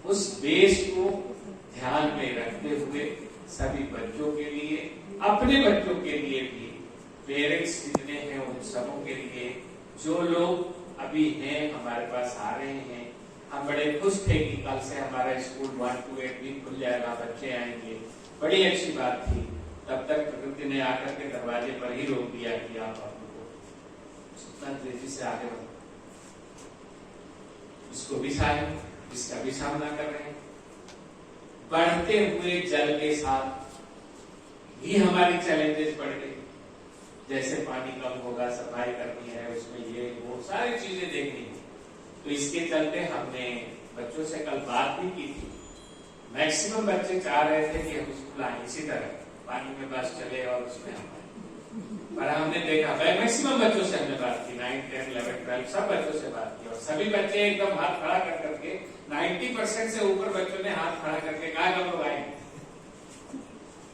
उस बेस को ध्यान में रखते हुए सभी बच्चों के लिए, अपने बच्चों के लिए भी, पेरेंट्स जितने हैं उन सबों के लिए, जो लोग अभी हैं हमारे पास आ रहे हैं, हम बड़े खुश थे कि कल से हमारा स्कूल 1 to 8 भी खुल जाएगा, बच्चे आएंगे, बड़ी अच्छी बात थी। तब तक प्रकृति ने आकर के दरवाजे पर ही रोक दिया कि आप अपने को जितना तेजी से आगे बढ़ो। इसको भी इसका भी सामना कर रहे हैं। बढ़ते हुए जल के साथ भी हमारी चैलेंजेस बढ़ गई। जैसे पानी कम होगा, सफाई करनी है, उसमें ये वो सारी चीजें देखनी है। तो इसके चलते हमने बच्चों से कल बात भी की थी। मैक्सिमम बच्चे चाह रहे थे कि हम स्कूल आए इसी तरह, पानी में बस चले और उसमें हम आए। पर हमने देखा, मैक्सिमम बच्चों से हमने बात की, 9, 10, 11, 12 सब बच्चों से बात की। और सभी बच्चे एकदम हाथ खड़ा कर करके, 90% से ऊपर बच्चों ने हाथ खड़ा करके कहा हम लोग आए।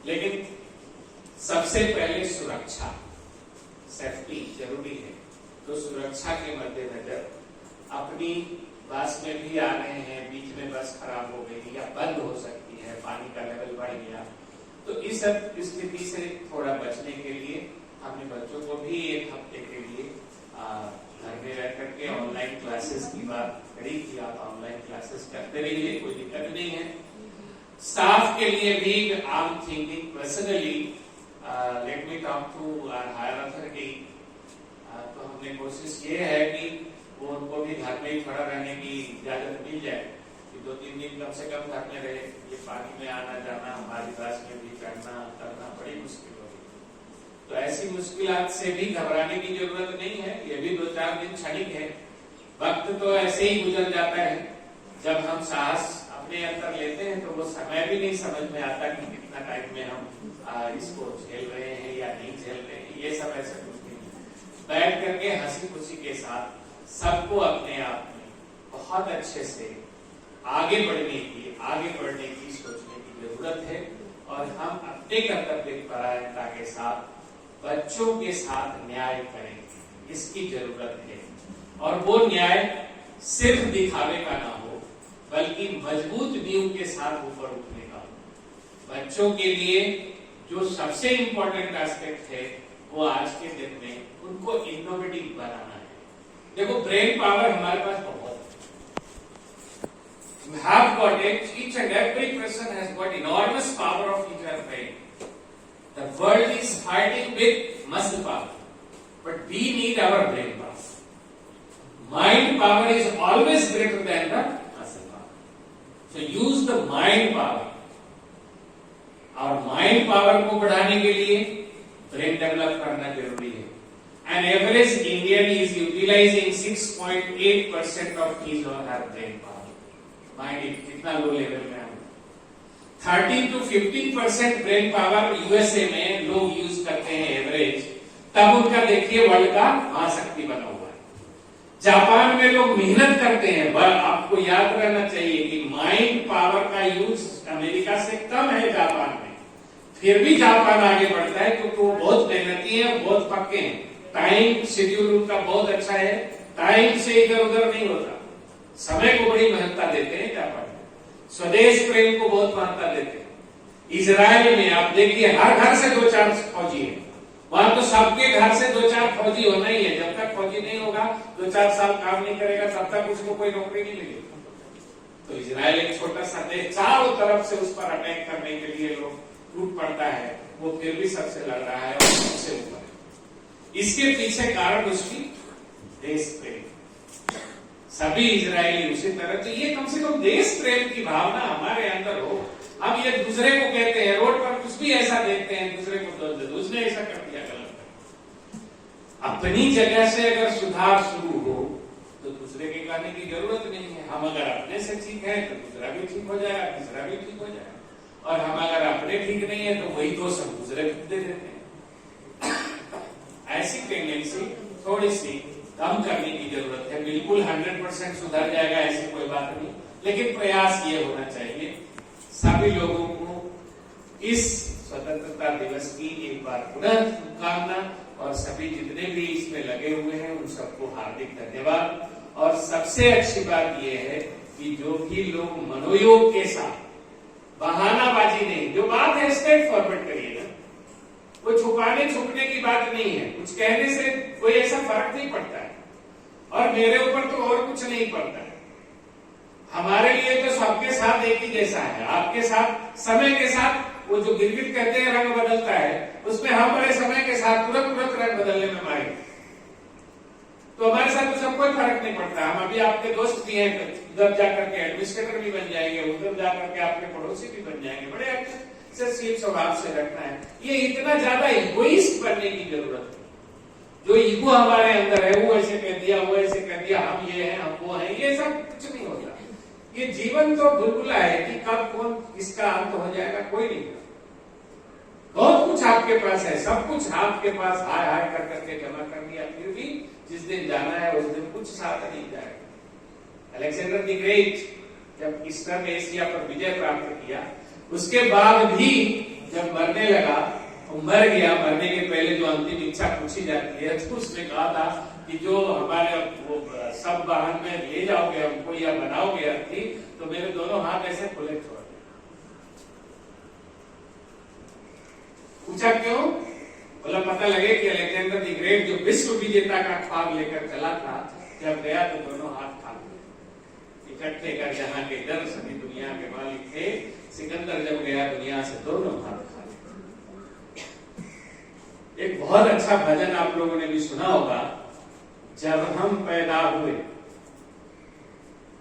लेकिन सबसे पहले सुरक्षा, सेफ्टी जरूरी है। तो सुरक्षा के मद्देनजर अपनी बस में भी आ रहे हैं, बीच में बस खराब हो गई या बंद हो सकती है, पानी का लेवल बढ़ गया, तो इस सब स्थिति से थोड़ा बचने के लिए हमने बच्चों को भी 1 हफ्ते के लिए घर में रह करके ऑनलाइन क्लासेस की बात करी कि आप ऑनलाइन क्लासेस करते रहिए, कोई दिक्कत नहीं है। स्टाफ के लिए भी I am thinking personally, let me talk to our higher authority. तो हमने कोशिश ये है कि वो उनको भी घर में ही खड़ा रहने की इजाजत मिल जाए कि 2-3 दिन कम से कम घर में रहे। ये पानी में आना जाना, हमारी बस में भी करना बड़ी मुश्किल होगी। तो ऐसी मुश्किलात से भी घबराने की जरूरत नहीं है। ये भी 2-4 दिन क्षणिक है, वक्त तो ऐसे ही गुजर जाता है। जब हम साहस अपने अंदर लेते हैं तो वो समय भी नहीं समझ में आता कि कितना टाइम में हम इसको झेल रहे हैं या नहीं झेल रहे हैं। ये सब ऐसा कुछ नहीं। बैठ करके हंसी खुशी के साथ सबको अपने आप में बहुत अच्छे से आगे बढ़ने की सोचने की जरूरत है। और हम अपने कर्तव्य परायणता के साथ बच्चों के साथ न्याय करें, इसकी जरूरत है। और वो न्याय सिर्फ दिखावे का ना हो, बल्कि मजबूत नींव के साथ ऊपर उठने का हो। बच्चों के लिए जो सबसे इंपॉर्टेंट एस्पेक्ट है वो आज के दिन में उनको इनोवेटिव बनाना है। देखो, ब्रेन पावर हमारे पास बहुत है। We have got it. Each and every person has got enormous power of their brain. The world is fighting with muscle power, but we need our brain power. Mind power is always greater than the muscle power. So use the mind power. और mind power को बढ़ाने के लिए brain develop करना जरूरी है। An average Indian is utilizing 6.8% of his or her brain power. Mind कितना low level में हम 13 to 15% ब्रेन पावर यूएसए में लोग यूज करते हैं एवरेज। तब उनका देखिए वर्ल्ड का महाशक्ति बना हुआ है। जापान में लोग मेहनत करते हैं। आपको याद रहना चाहिए कि माइंड पावर का यूज अमेरिका से कम है जापान में, फिर भी जापान आगे बढ़ता है क्योंकि वो बहुत मेहनती है, बहुत पक्के हैं। टाइम शेड्यूल उनका बहुत अच्छा है, टाइम से इधर उधर नहीं होता, समय को बड़ी महत्ता देते हैं जापान में। स्वदेश प्रेम को बहुत महत्ता देते हैं। इजराइल में आप देखिए हर घर से 2-4 फौजी है, वहां तो सबके घर से 2-4 फौजी होना ही है। जब तक फौजी नहीं होगा, 2-4 साल काम नहीं करेगा, तब तक उसको कोई नौकरी नहीं मिलेगी। तो इजराइल एक छोटा सा देश, चारों तरफ से उस पर अटैक करने के लिए लोग टूट पड़ता है, वो फिर भी सबसे लड़ रहा है और सबसे ऊपर है। इसके पीछे कारण उसकी देश प्रेम। सभी इजरायली उसी तरह, तो ये कम से कम देश प्रेम की भावना हमारे अंदर हो। हम ये दूसरे को कहते हैं, रोड पर कुछ भी ऐसा देखते हैं, दूसरे को दोष दे दो, उसने ऐसा कर दिया, गलत। अपनी जगह से अगर सुधार शुरू हो तो दूसरे के कहने की जरूरत नहीं है। हम अगर अपने से ठीक है तो दूसरा भी ठीक हो जाएगा, तीसरा भी ठीक हो जाएगा। और हम अगर अपने ठीक नहीं है तो वही दोष हम दूसरे को दे देते हैं। ऐसी टेंडेंसी थोड़ी सी कम करने की जरूरत है। बिल्कुल 100% सुधर जाएगा ऐसी कोई बात नहीं, लेकिन प्रयास ये होना चाहिए सभी लोगों को इस स्वतंत्रता दिवस की एक बार पुनः शुभकामना, और सभी जितने भी इसमें लगे हुए हैं उन सबको हार्दिक धन्यवाद। और सबसे अच्छी बात यह है कि जो भी लोग मनोयोग के साथ, बहानाबाजी नहीं, जो बात है स्ट्रेट फॉरवर्ड करिए ना, कोई छुपाने छुपने की बात नहीं है। कुछ कहने से कोई ऐसा फर्क नहीं पड़ता है, और मेरे ऊपर तो और कुछ नहीं पड़ता है। हमारे लिए तो सबके साथ एक ही जैसा है। आपके साथ समय के साथ वो जो गिरगिट कहते हैं रंग बदलता है, उसमें हम बड़े समय के साथ तुरंत रंग बदलने में मारे, तो हमारे साथ तो सब कोई फर्क नहीं पड़ता। हम अभी आपके दोस्त भी हैं, उधर जाकर के एडमिनिस्ट्रेटर भी बन जाएंगे, उधर जाकर के आपके पड़ोसी भी बन जाएंगे। बड़े अच्छे से सील स्वभाव से रखना है। ये इतना ज्यादा इगोइस्ट बनने की जरूरत है। जो ईगो हमारे अंदर है, वो ऐसे कह दिया, वो ऐसे कह दिया, हम ये हैं, हम वो हैं, ये सब कुछ नहीं होता। ये जीवन तो बुलबुला है कि कब कौन किसका अंत हो जाएगा कोई नहीं। बहुत कुछ आपके पास है, सब कुछ आपके पास हाय हाय कर करके जमा कर दिया, फिर भी जिस दिन जाना है उस दिन कुछ साथ नहीं जाएगा। अलेक्जेंडर द ग्रेट जब ईस्टर्न एशिया पर विजय प्राप्त किया, उसके बाद भी जब मरने लगा, मर गया, मरने के पहले जो अंतिम इच्छा पूछी जाती है, तो उसने कहा था कि जो हमारे वो सब वाहन में ले जाओगे हमको या बनाओगे अर्थी, तो मेरे दोनों हाथ ऐसे खुले छोड़ दे। पूछा क्यों? बोला पता लगे कि अलेक्जेंडर द ग्रेट जो विश्व विजेता का ख्वाब लेकर चला था, जब गया तो दोनों हाथ खाली इकट्ठे कर, जहां के डर सभी दुनिया के मालिक थे। सिकंदर जब गया दुनिया से, दोनों हाथ खाली। एक बहुत अच्छा भजन आप लोगों ने भी सुना होगा, जब हम पैदा हुए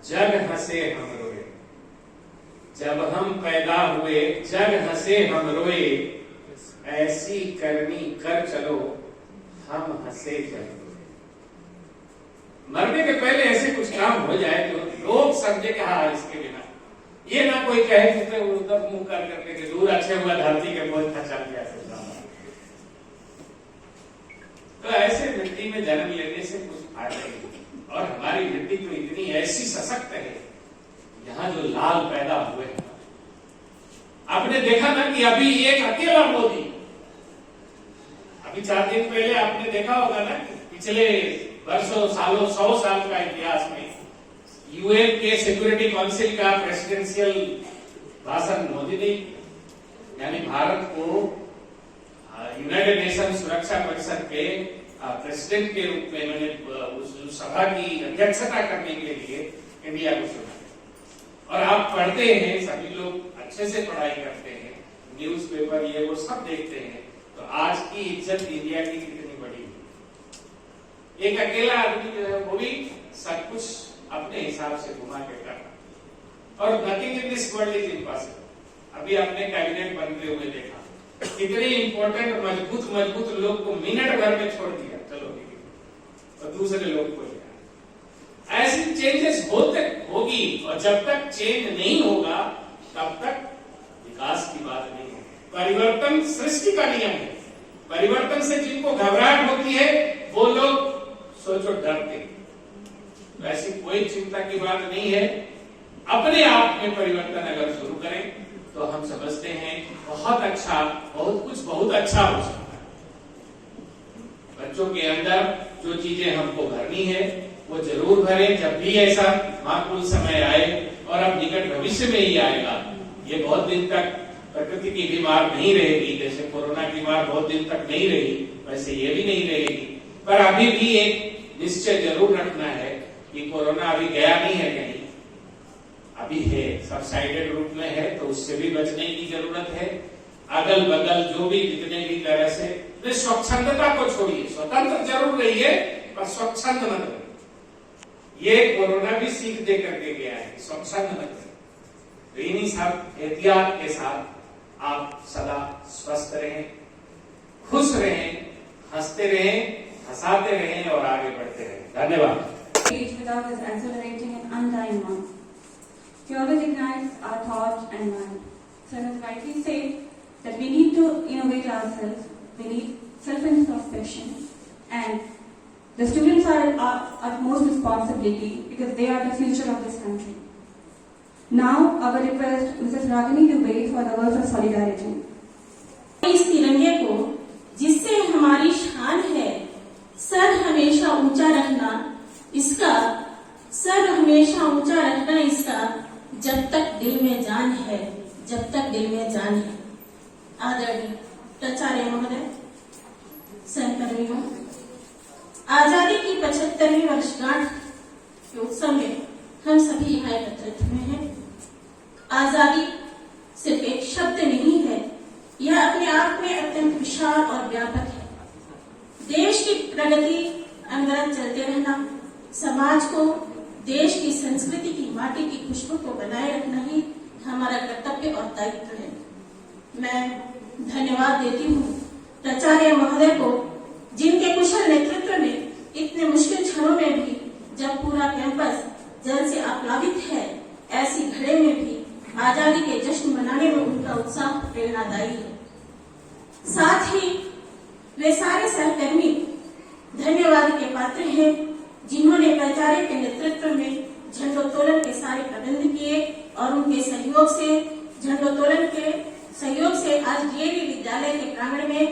जग हंसे हम रोए, जब हम पैदा हुए जग हंसे हम रोए, ऐसी करनी कर चलो हम हंसे चल रोए। मरने के पहले ऐसे कुछ काम हो जाए तो लोग समझे कि हाँ इसके बिना, ये ना कोई कहे कि उधर मुंह कर करके कि दूर अच्छे हुआ धरती के बोझ था चल गया। तो ऐसे मिट्टी में जन्म लेने से कुछ फायदा नहीं। और हमारी मिट्टी तो इतनी ऐसी सशक्त है, यहाँ जो लाल पैदा हुए हैं। आपने देखा ना कि अभी एक अकेला मोदी, अभी 4 दिन पहले आपने देखा होगा ना कि पिछले वर्षों सालों 100 साल का इतिहास में यूएन के सिक्योरिटी काउंसिल का प्रेसिडेंशियल भाषण मोदी ने, यानी भारत को यूनाइटेड नेशन सुरक्षा परिषद के प्रेसिडेंट के रूप में मैंने उस सभा की अध्यक्षता करने के लिए इंडिया को चुना। और आप पढ़ते हैं, सभी लोग अच्छे से पढ़ाई करते हैं, न्यूज़पेपर ये वो सब देखते हैं, तो आज की इज्जत इंडिया की कितनी बड़ी है। एक अकेला आदमी जो है वो भी सब कुछ अपने हिसाब से घुमा के करना। और nothing in this world is impossible. अभी आपने कैबिनेट बनते हुए देखा, कितने इंपॉर्टेंट मजबूत लोग को मिनट भर में छोड़ दिया, चलो और दूसरे लोग को लिया। ऐसी चेंजेस होगी, और जब तक चेंज नहीं होगा तब तक विकास की बात नहीं होगी। परिवर्तन सृष्टि का नियम है। परिवर्तन से जिनको घबराहट होती है वो लोग सोचो डरते। तो ऐसी कोई चिंता की बात नहीं है। अपने आप में परिवर्तन अगर शुरू करें तो हम समझते हैं बहुत अच्छा, बहुत अच्छा हो सकता है। बच्चों के अंदर जो चीजें हमको भरनी है वो जरूर भरें, जब भी ऐसा माकूल समय आए, और अब निकट भविष्य में ही आएगा। ये बहुत दिन तक प्रकृति की भी मार नहीं रहेगी, जैसे कोरोना की मार बहुत दिन तक नहीं रही वैसे ये भी नहीं रहेगी। पर अभी भी एक निश्चय जरूर रखना है कि कोरोना अभी गया नहीं है कहीं, अभी है, सबसाइडेड रूप में है, तो उससे भी बचने की जरूरत है। अगल बगल जो भी जितने भी तरह से स्वच्छंदता को छोड़िए, स्वतंत्र जरूर रहिए पर स्वच्छंद मत रहिए। ये कोरोना भी सीख दे करके गया है, स्वच्छंद मत रहिए। तो इन्हीं सब एहतियात के साथ आप सदा स्वस्थ रहें, खुश रहें, हंसते रहें, हंसाते रहें और आगे बढ़ते रहें। धन्यवाद। Without his accelerating and undying month. He always ignites our thought and mind. So it is rightly said that we need to innovate ourselves, we need self-introspection, and the students are our utmost responsibility because they are the future of this country. Now, our request Mrs. Ragini Dubey for the words of solidarity. इस तिरंगे को जिससे हमारी शान है, sir हमेशा ऊंचा रखना इसका, सर हमेशा ऊंचा रखना इसका, जब तक दिल में जान है, जब तक दिल में जान है। आदरणीय प्राचार्य महोदय, सहकर्मियों, आजादी की 75वीं वर्षगांठ के उत्सव में हम सभी यहाँ एकत्रित हुए हैं। आजादी सिर्फ एक शब्द नहीं है, यह अपने आप में अत्यंत विशाल और व्यापक है। देश की प्रगति अनवरत चलते रहना, समाज को, देश की संस्कृति की माटी की खुशबू को बनाए रखना ही हमारा कर्तव्य और दायित्व है। मैं धन्यवाद देती हूँ प्राचार्य महोदय को, जिनके कुशल नेतृत्व में इतने मुश्किल क्षणों में भी, जब पूरा कैंपस जल से आप्लावित है, ऐसी घड़ी में भी आजादी के जश्न मनाने में उनका उत्साह प्रेरणादायी है। साथ ही वे सारे सहकर्मी धन्यवाद के पात्र हैं, जिन्होंने प्राचार्य के नेतृत्व में झंडोत्तोलन के सारे प्रबंध किए और उनके सहयोग से, झंडोत्तोलन के सहयोग से आज डीएवी विद्यालय के प्रांगण में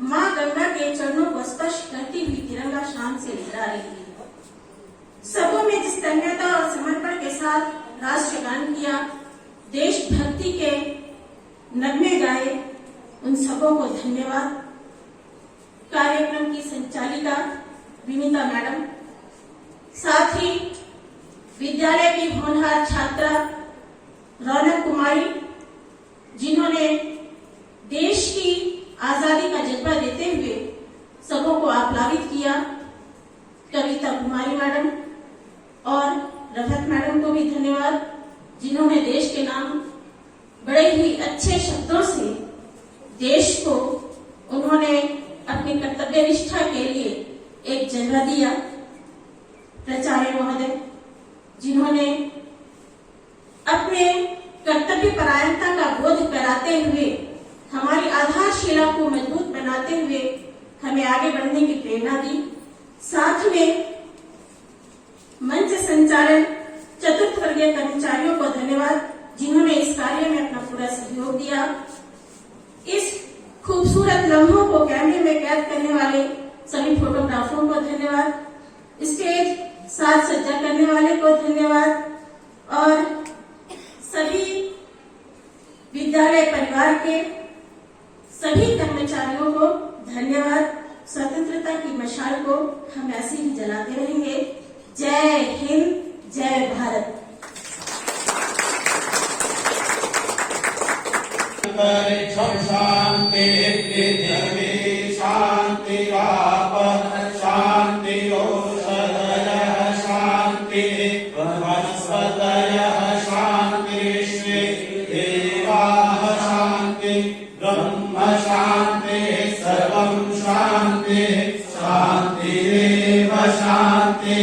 मां गंगा के चरणों को स्पर्श करती हुई तिरंगा शान से लहरा रही है। सबों में जिस तन्मयता और समर्पण के साथ राष्ट्रगान किया, देशभक्ति के नगमे गाए, उन सबों को धन्यवाद। कार्यक्रम की संचालिका विनीता मैडम, साथ ही विद्यालय की होनहार छात्रा रौनक कुमारी, जिन्होंने देश की आजादी का जज्बा देते हुए सबों को आप्लावित किया, कविता कुमारी मैडम और रफत मैडम को भी धन्यवाद, जिन्होंने देश के नाम बड़े ही अच्छे शब्दों से देश को उन्होंने अपनी कर्तव्य निष्ठा के लिए एक जज्बा दिया। प्राचार्य महोदय, जिन्होंने अपने कर्तव्य परायणता का बोध कराते हुए, हमारी आधारशिला को मजबूत बनाते हुए हमें आगे बढ़ने की प्रेरणा दी। साथ में मंच संचालन चतुर्थ वर्गीय कर्मचारियों को धन्यवाद, जिन्होंने इस कार्य में अपना पूरा सहयोग दिया। इस खूबसूरत लम्हों को कैमरे में कैद करने वाले सभी फोटोग्राफरों को धन्यवाद। स्टेज साज सज्जा करने वाले को धन्यवाद और सभी विद्यालय परिवार के सभी कर्मचारियों को धन्यवाद। स्वतंत्रता की मशाल को हम ऐसे ही जलाते रहेंगे। जय हिंद, जय भारत। शांति पृथ्वी शांतिराप शांतिरोषधयः शांति वनस्पतयः शांति विश्वे देवाः शांति ब्रह्म शांति सर्वं शांति शांतिरेव शांति